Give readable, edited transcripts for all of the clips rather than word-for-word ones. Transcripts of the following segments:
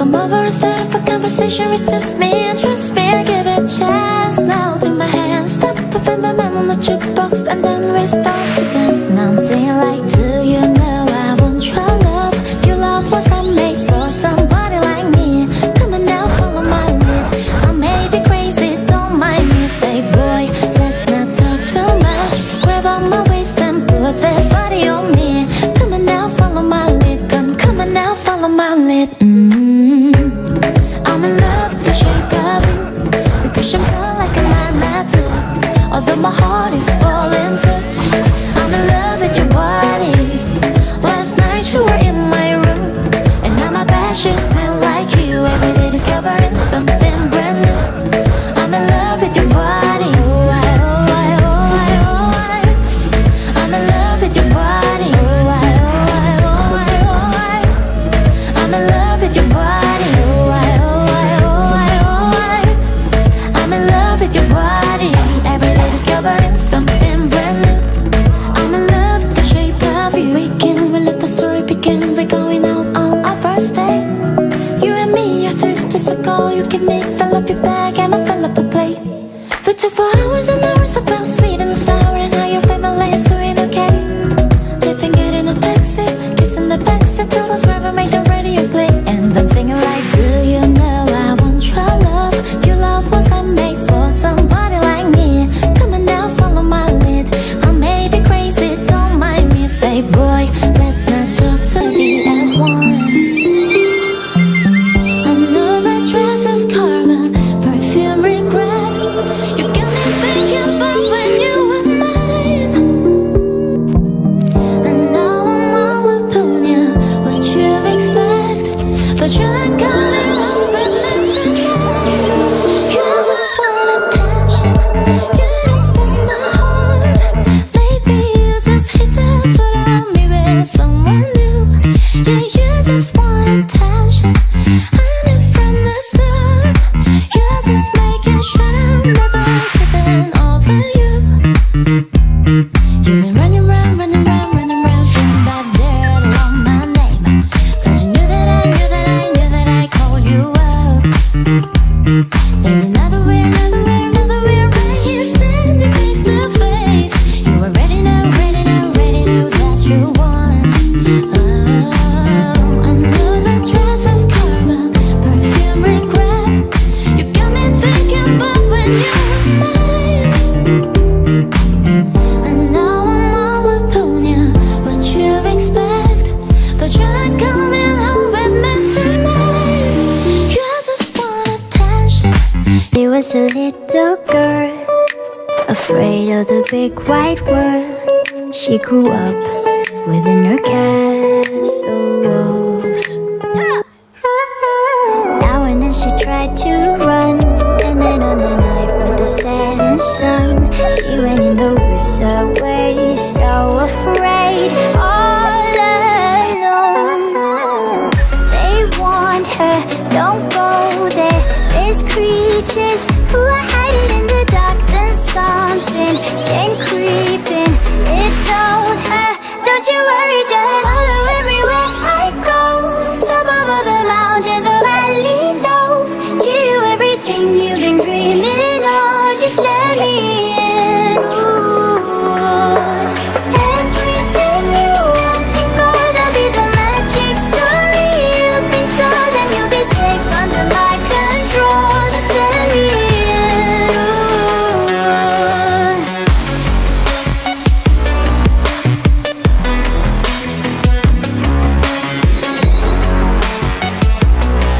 Come over and start up a conversation with just me. And trust me, I'll give it a chance. Now take my hand, stop, putting the man on the jukebox, and then we start to dance. Now I'm singing like, do you know I want your love? Your love was handmade for somebody like me. Come on now, follow my lead. I may be crazy, don't mind me. Say boy, let's not talk too much. Grab on my waist and put that body on me. Come on now, follow my lead. Come on now, follow my lead. I'm in love with the shape of you. You push and pull like a magnet too. Although my heart is falling too. I'm in love with your body. Last night you were in my room, and now my bed sheets smell like you. Every day discovering something brand new. I'm in love with your body. Oh, I, oh, I, oh, I, oh, I. I'm in love with your body. Oh, I, oh, I, oh, I, oh, I. I'm in love with your body. Oh, I, oh, I, oh, I, oh, I. I'm in love with your body. Every day discovering something brand new. I'm in love with the shape of you. We let the story begin. We're going out on our first day. You and me are 30 days ago. You give me, fill up your bag, and I fill up a plate. We took for hours and hours about sweet and sour, and how your family is doing okay. Living it in a taxi, kissing the backseat till those driver made the radio play. And I'm singing like, do you know I want your love? Your love was handmade for somebody like me. Come on now, follow my lead. I may be crazy, don't mind me. Say boy, let's not talk to me at one. I know that dress is karma, perfume regret. You got me thinking about when you were mine. And now I'm all upon you, what you expect. But you're not coming home with me tonight. You just want attention, you don't want my heart. Maybe you just hate the thought of me with someone new. Yeah, you just want attention, I knew from the start. You're just making sure I'm never giving over you. You've been running round, running round, running round, thinking about dirt on my name. Cause you knew that I knew that I knew that I called you up. Maybe another way, right here standing face to face. You already know, ready know that you won. Oh, I know that dress is karma, perfume regret. You got me thinking about when you were mine. And now I'm all upon you, what you expect. But you're not coming home with me tonight. You just want attention. She was a little girl, afraid of the big wide world. She grew up within her castle walls. Now and then she tried to run, and then on a night with the setting sun, she went in the woods away, so afraid, all alone. They warned her, don't go there. There's creatures who are hiding in the dark. Then something came creeping. It told her, don't you worry, just follow everywhere I go. Top of all the mountains of valley low. Give you everything you've been dreaming of. Just let me in. Ooh. Everything you want to go, that'll be the magic story you've been told, and you'll be safe under my control. Just let me in. Ooh.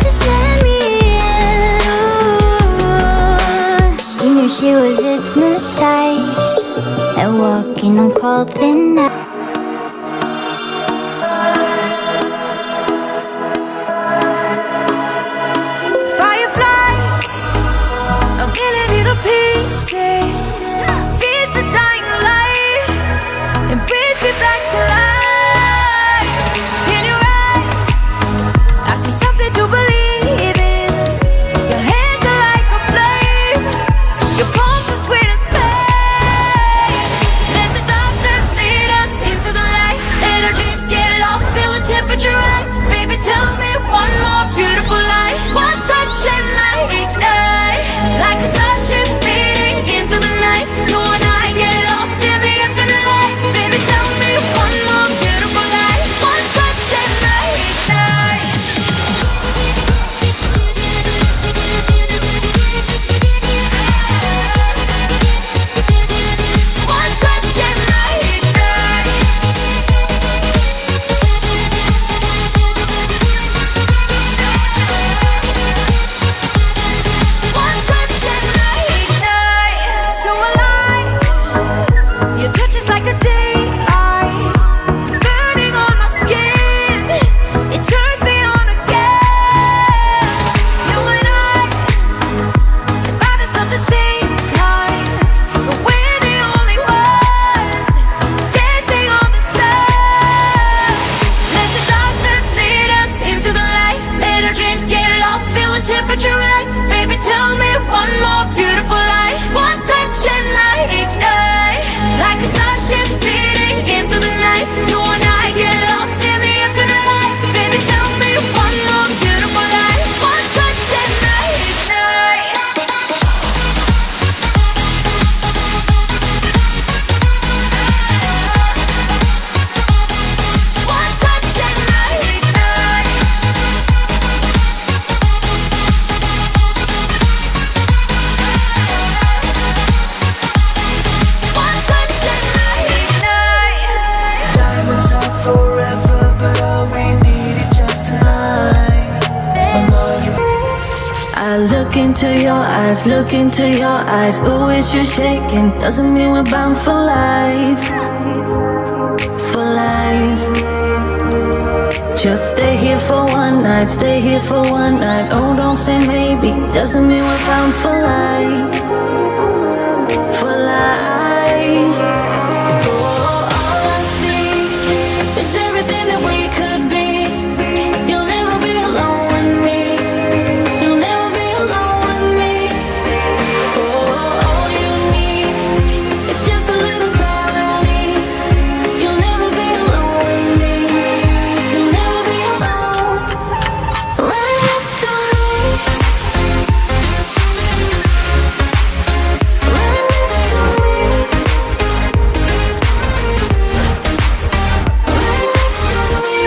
Just let me in. Ooh. She knew she was hypnotized and walking on cold thin ice. Fireflies, a million little pieces, feeds the dying light and brings me back to life. In your eyes, I see something to believe in. Your hands are like a flame, your palms are sweet as pain. Let the darkness lead us look into your eyes, look into your eyes. Ooh, it's just shaking, doesn't mean we're bound for life. For life. Just stay here for one night, stay here for one night. Oh, don't say maybe, doesn't mean we're bound for life. For life. Oh, all I see is everything that we could be. You'll never be alone with me. You'll never be alone with me. Oh, all you need is just a little clarity. You'll never be alone with me. You'll never be alone. Right next to me. Right next to me. Right next to me.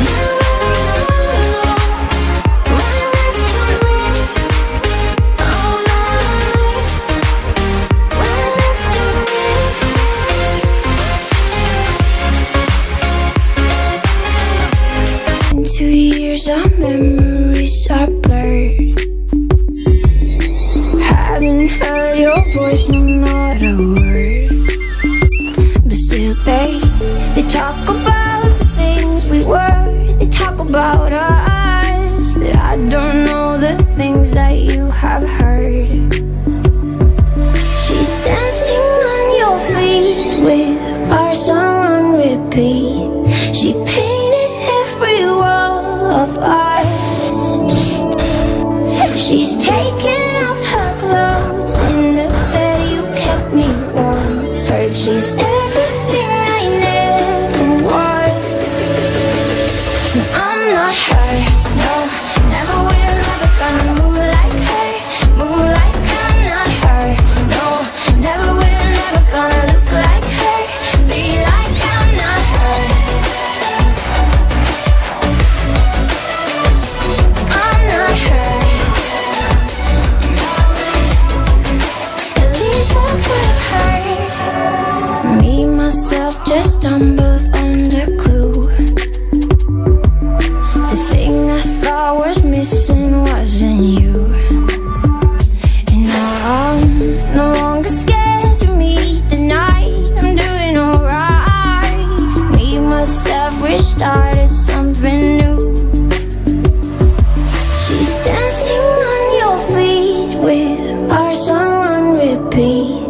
Never alone. Right next to me. All night. Right next to me. In 2 years our memories are blurred. Haven't heard your voice, no, not a word. But still they talk about the things we were. They talk about us, but I don't know the things that you have heard. She's dancing on your feet with our song on repeat. She painted every wall of us. She's taken off her clothes in the bed you kept me warm. Heard she's everything I never was. No, I'm not her, no, never will, never gonna move like her. Move like I'm not her, no, never will, never gonna look like her. Be like I'm not her. I'm not her. At least that's what I've heard. Me, myself, just stumbled on the clue. The thing I thought was missing wasn't you. And now I'm no longer scared to meet the night. I'm doing alright. Me, myself, we started something new. She's dancing on your feet with our song on repeat.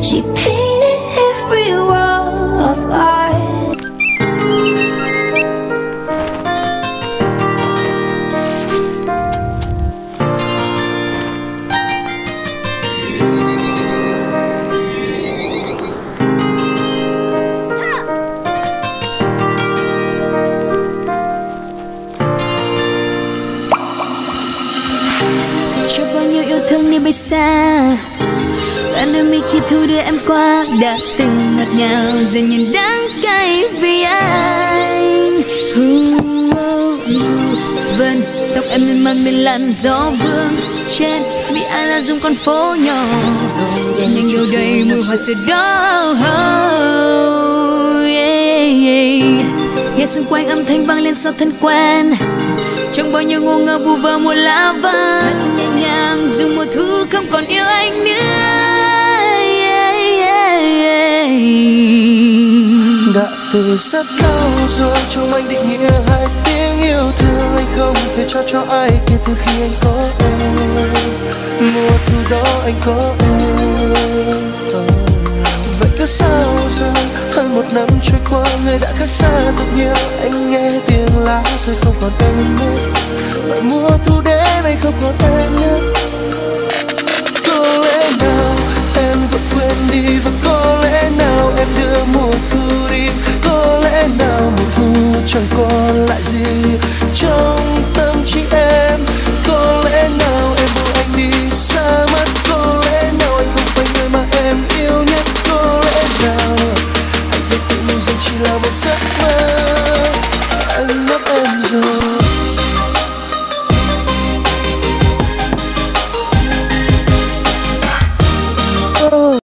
She painted every wall of us. Cho bao nhiêu yêu thương đi bay xa. Bạn đưa mi khi thu đưa em qua. Đã từng ngọt ngào giờ nhìn đắng cay vì anh. Vân tóc em mềm màng bên làn gió vương. Trên vì ai là dùng con phố nhỏ. Nhẹ nhàng đâu đây mùi hoa sẽ đau. Nghe xung quanh âm thanh vang lên sao thân quen. Trong bao nhiêu ngô ngơ vu vơ mùa lá vàng. Nhẹ nhàng dù mùa thu không còn yêu anh nữa. Đã từ rất lâu rồi trong anh định nghĩa hai tiếng yêu thương. Anh không thể cho ai kể từ khi anh có em. Mùa thu đó anh có em. Vậy cứ sao rồi hơn một năm trôi qua người đã khác xa thật nhiều. Anh nghe tiếng lá rơi không còn em nữa. Vậy mùa thu đến anh không còn em nữa. Có lẽ nào em vẫn quên đi và có lẽ nào em đưa mùa thu đi. Có lẽ nào mùa thu chẳng còn lại gì cho